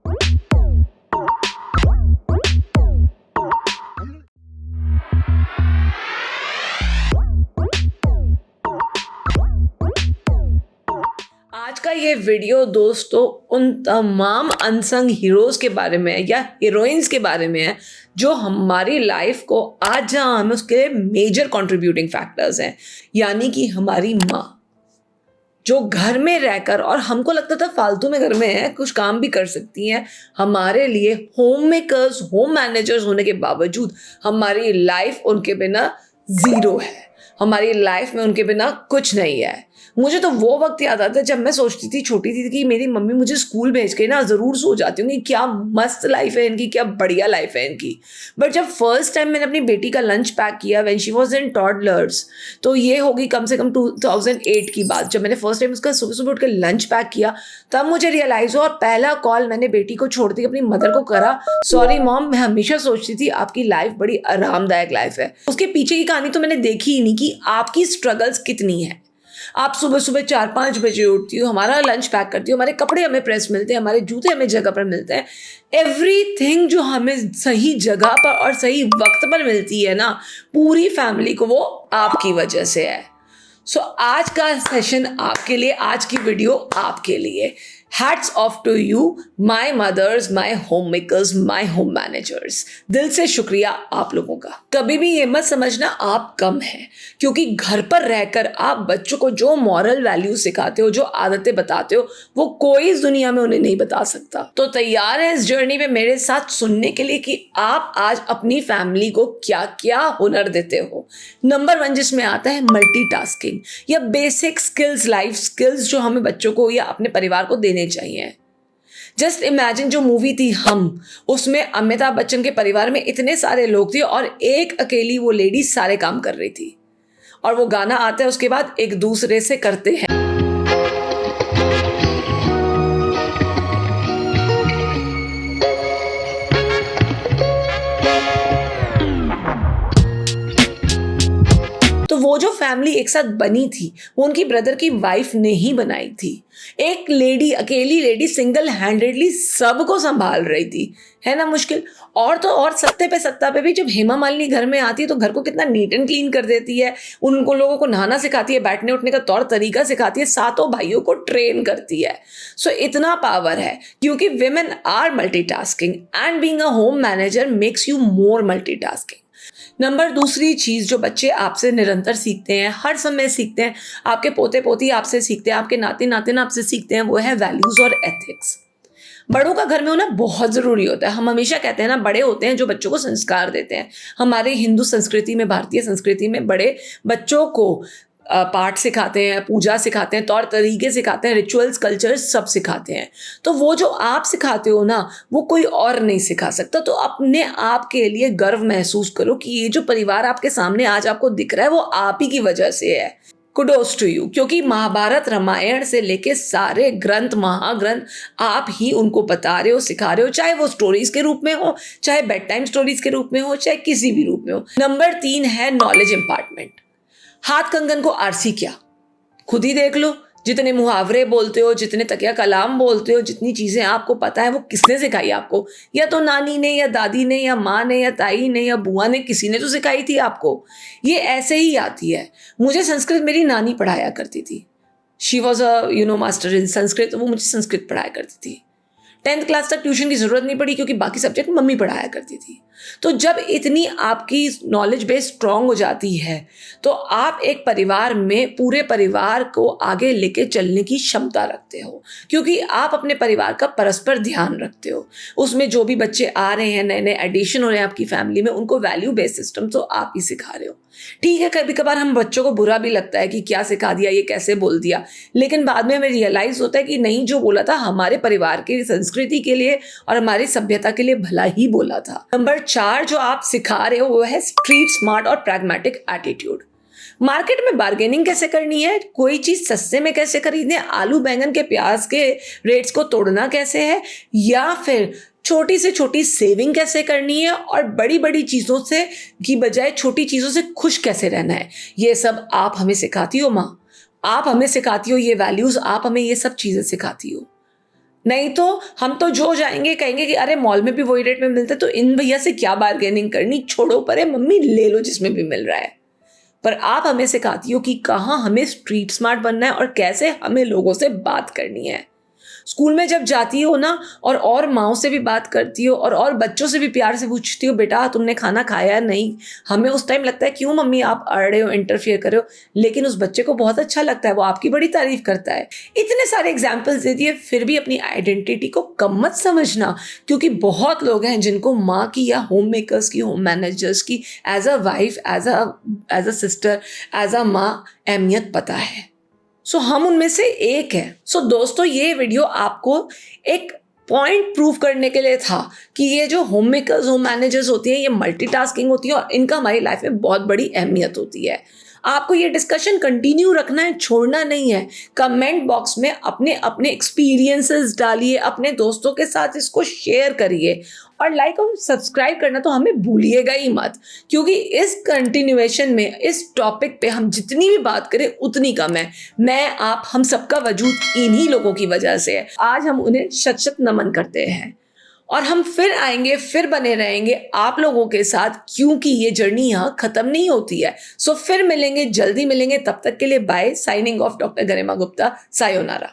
आज का ये वीडियो दोस्तों उन तमाम अनसंग हीरोज़ के बारे में है या हीरोइंस के बारे में है जो हमारी लाइफ को आज जहाँ हमें उसके मेजर कंट्रीब्यूटिंग फैक्टर्स हैं, यानी कि हमारी माँ जो घर में रहकर, और हमको लगता था फालतू में घर में है, कुछ काम भी कर सकती हैं, हमारे लिए होम मेकर्स, होम मैनेजर्स होने के बावजूद हमारी लाइफ उनके बिना ज़ीरो है, हमारी लाइफ में उनके बिना कुछ नहीं है। मुझे तो वो वक्त याद आता है जब मैं सोचती थी, छोटी थी, कि मेरी मम्मी मुझे स्कूल भेज के ना ज़रूर सो जाती होंगी, क्या मस्त लाइफ है इनकी, क्या बढ़िया लाइफ है इनकी। बट जब फर्स्ट टाइम मैंने अपनी बेटी का लंच पैक किया when she was in toddlers, तो ये होगी कम से कम 2008 की बात, जब मैंने फर्स्ट टाइम उसका सुबह सुबह उठ के लंच पैक किया, तब मुझे रियलाइज़ हुआ। और पहला कॉल मैंने बेटी को छोड़ती अपनी मदर को करा, सॉरी मॉम, मैं हमेशा सोचती थी आपकी लाइफ बड़ी आरामदायक लाइफ है। उसके पीछे की कहानी तो मैंने देखी ही नहीं कि आपकी स्ट्रगल्स कितनी है। आप सुबह सुबह 4-5 बजे उठती हो, हमारा लंच पैक करती हो, हमारे कपड़े हमें प्रेस मिलते हैं, हमारे जूते हमें जगह पर मिलते हैं, एवरीथिंग जो हमें सही जगह पर और सही वक्त पर मिलती है ना, पूरी फैमिली को वो आपकी वजह से है। सो आज का सेशन आपके लिए, आज की वीडियो आपके लिए। Hats off to you my mothers, my home makers, my home managers. दिल से शुक्रिया आप लोगों का। कभी भी ये मत समझना आप कम हैं, क्योंकि घर पर रहकर आप बच्चों को जो मॉरल वैल्यू सिखाते हो, जो आदतें बताते हो, वो कोई इस दुनिया में उन्हें नहीं बता सकता। तो तैयार है इस जर्नी में मेरे साथ सुनने के लिए कि आप आज अपनी फैमिली को क्या क्या हुनर देते हो। नंबर 1 जिसमें आता है मल्टीटास्किंग या बेसिक स्किल्स, लाइफ स्किल्स जो हमें बच्चों को या अपने परिवार को देने चाहिए। जस्ट इमेजिन जो मूवी थी हम, उसमें अमिताभ बच्चन के परिवार में इतने सारे लोग थे और एक अकेली वो लेडी सारे काम कर रही थी, और वो गाना आता है उसके बाद, एक दूसरे से करते हैं। तो वो जो फैमिली एक साथ बनी थी, वो उनकी ब्रदर की वाइफ ने ही बनाई थी। एक लेडी, अकेली लेडी सिंगल हैंडेडली सबको संभाल रही थी, है ना मुश्किल। और तो और सत्ता पे भी जब हेमा मालिनी घर में आती है तो घर को कितना नीट एंड क्लीन कर देती है, उनको लोगों को नहाना सिखाती है, बैठने उठने का तौर तरीका सिखाती है, सातों भाइयों को ट्रेन करती है। सो इतना पावर है क्योंकि women are multitasking and being a home manager makes you more multitasking. Number दूसरी चीज़ जो बच्चे आपसे निरंतर सीखते हैं, हर समय सीखते हैं, आपके पोते पोती आपसे सीखते हैं, आपके नाते नातिन आपसे सीखते हैं, वो है वैल्यूज़ और एथिक्स। बड़ों का घर में होना बहुत ज़रूरी होता है। हम हमेशा कहते हैं ना, बड़े होते हैं जो बच्चों को संस्कार देते हैं। हमारे हिंदू संस्कृति में, भारतीय संस्कृति में बड़े बच्चों को पाठ सिखाते हैं, पूजा सिखाते हैं, तौर तरीके सिखाते हैं, रिचुअल्स, कल्चर्स सब सिखाते हैं। तो वो जो आप सिखाते हो ना, वो कोई और नहीं सिखा सकता। तो अपने आप के लिए गर्व महसूस करो कि ये जो परिवार आपके सामने आज आपको दिख रहा है वो आप ही की वजह से है। कुडोस टू यू, क्योंकि महाभारत, रामायण से लेके सारे ग्रंथ, महाग्रंथ आप ही उनको बता रहे हो, सिखा रहे हो, चाहे वो स्टोरीज के रूप में हो, चाहे बेड टाइम स्टोरीज के रूप में हो, चाहे किसी भी रूप में हो। नंबर 3 है नॉलेज इम्पार्टमेंट। हाथ कंगन को आरसी क्या, खुद ही देख लो। जितने मुहावरे बोलते हो, जितने तकिया कलाम बोलते हो, जितनी चीज़ें आपको पता है, वो किसने सिखाई आपको? या तो नानी ने, या दादी ने, या माँ ने, या ताई ने, या बुआ ने, किसी ने तो सिखाई थी आपको। ये ऐसे ही आती है। मुझे संस्कृत मेरी नानी पढ़ाया करती थी। She was a master in Sanskrit. वो मुझे संस्कृत पढ़ाया करती थी। 10th क्लास तक ट्यूशन की ज़रूरत नहीं पड़ी क्योंकि बाकी सब्जेक्ट मम्मी पढ़ाया करती थी। तो जब इतनी आपकी नॉलेज बेस स्ट्रांग हो जाती है तो आप एक परिवार में पूरे परिवार को आगे लेके चलने की क्षमता रखते हो, क्योंकि आप अपने परिवार का परस्पर ध्यान रखते हो। उसमें जो भी बच्चे आ रहे हैं, नए नए एडिशन हो रहे हैं आपकी फैमिली में, उनको वैल्यू बेस्ड सिस्टम तो आप ही सिखा रहे हो। ठीक है, कभी कभार हम बच्चों को बुरा भी लगता है कि क्या सिखा दिया, ये कैसे बोल दिया, लेकिन बाद में हमें रियलाइज होता है कि नहीं, जो बोला था हमारे परिवार की संस्कृति के लिए और हमारी सभ्यता के लिए भला ही बोला था। नंबर 4 जो आप सिखा रहे हो वो है स्ट्रीट स्मार्ट और प्रैग्मेटिक एटीट्यूड। मार्केट में बार्गेनिंग कैसे करनी है, कोई चीज सस्ते में कैसे खरीदने, आलू बैंगन के प्याज के रेट्स को तोड़ना कैसे है, या फिर छोटी से छोटी सेविंग कैसे करनी है और बड़ी बड़ी चीज़ों से की बजाय छोटी चीज़ों से खुश कैसे रहना है, ये सब आप हमें सिखाती हो माँ। आप हमें सिखाती हो ये वैल्यूज़, आप हमें ये सब चीज़ें सिखाती हो। नहीं तो हम तो जो जाएंगे कहेंगे कि अरे मॉल में भी वही रेट में मिलता है, तो इन भैया से क्या बार्गेनिंग करनी, छोड़ो परे मम्मी ले लो जिसमें भी मिल रहा है। पर आप हमें सिखाती हो कि कहाँ हमें स्ट्रीट स्मार्ट बनना है और कैसे हमें लोगों से बात करनी है। स्कूल में जब जाती हो ना और माओ से भी बात करती हो और बच्चों से भी प्यार से पूछती हो बेटा तुमने खाना खाया नहीं, हमें उस टाइम लगता है क्यों मम्मी आप अड़ रहे हो, इंटरफियर कर रहे हो, लेकिन उस बच्चे को बहुत अच्छा लगता है, वो आपकी बड़ी तारीफ करता है। इतने सारे एग्जाम्पल्स दे दिए, फिर भी अपनी आइडेंटिटी को कम मत समझना, क्योंकि बहुत लोग हैं जिनको माँ की या होम मेकर्स की, होम मैनेजर्स की as a wife, as a sister, as a माँ अहमियत पता है। सो हम उनमें से एक हैं। सो दोस्तों ये वीडियो आपको एक पॉइंट प्रूव करने के लिए था कि ये जो होम मेकर्स, होम मैनेजर्स होती हैं, ये मल्टीटास्किंग होती है और इनका हमारी लाइफ में बहुत बड़ी अहमियत होती है। आपको ये डिस्कशन कंटिन्यू रखना है, छोड़ना नहीं है। कमेंट बॉक्स में अपने अपने एक्सपीरियंसेस डालिए, अपने दोस्तों के साथ इसको शेयर करिए और लाइक और सब्सक्राइब करना तो हमें भूलिएगा ही मत, क्योंकि इस कंटिन्यूएशन में इस टॉपिक पे हम जितनी भी बात करें उतनी कम है। मैं, आप, हम सबका वजूद इन्हीं लोगों की वजह से है। आज हम उन्हें शत शत नमन करते हैं और हम फिर आएंगे, फिर बने रहेंगे आप लोगों के साथ, क्योंकि ये जर्नी यहाँ खत्म नहीं होती है। सो फिर मिलेंगे, जल्दी मिलेंगे, तब तक के लिए बाय। साइनिंग ऑफ, डॉक्टर गरिमा गुप्ता। सायोनारा।